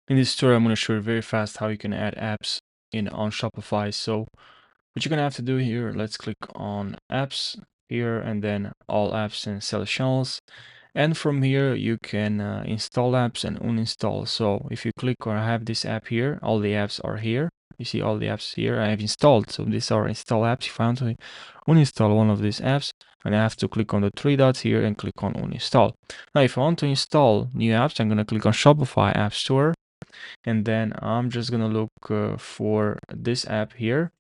In this tutorial, I'm going to show you very fast how you can add apps on Shopify. So what you're going to have to do here, let's click on apps here and then all apps and select channels. And from here, you can install apps and uninstall. So if you click or have this app here, all the apps are here. You see all the apps here I have installed. So these are install apps. If I want to uninstall one of these apps, and I have to click on the three dots here and click on uninstall. Now, if I want to install new apps, I'm going to click on Shopify App Store. And then I'm just gonna look for this app here,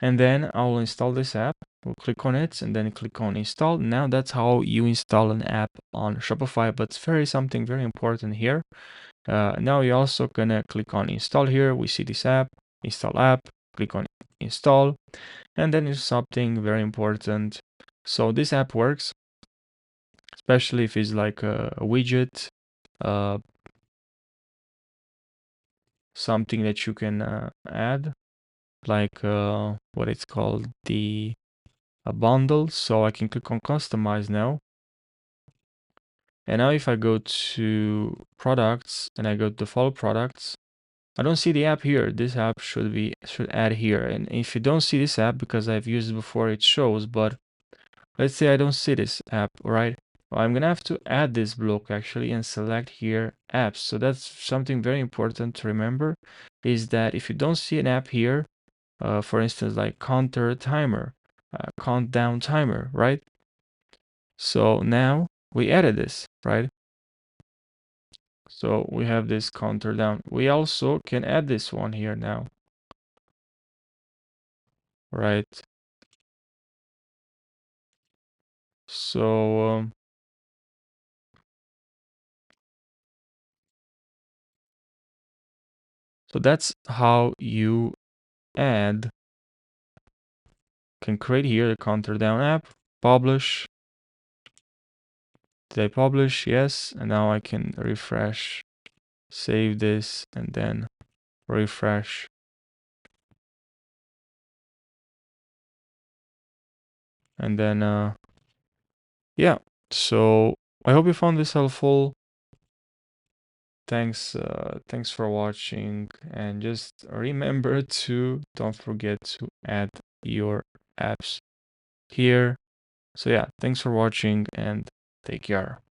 and then I'll install this app. We'll click on it and then click on install. Now that's how you install an app on Shopify, but it's something very important here. Now you're also gonna click on install here. We see this app, install app, click on install, and then it's something very important. So this app works, especially if it's like a widget, uh, something that you can add, like what it's called, the a bundle. So I can click on customize now. And now if I go to products and I go to follow products, I don't see the app here. This app should add here. And if you don't see this app, because I've used it before, it shows, but let's say I don't see this app, right? Well, I'm gonna have to add this block actually and select here apps. So that's something very important to remember, is that if you don't see an app here, for instance, like counter timer, countdown timer, right? So now we added this, right? So we have this counter down. We also can add this one here now, right? So so that's how you can create here the counter down app, publish. Did I publish? Yes. And now I can refresh, save this, and then refresh. And then yeah. So I hope you found this helpful. Thanks for watching, and just remember to don't forget to add your apps here. So yeah, thanks for watching and take care.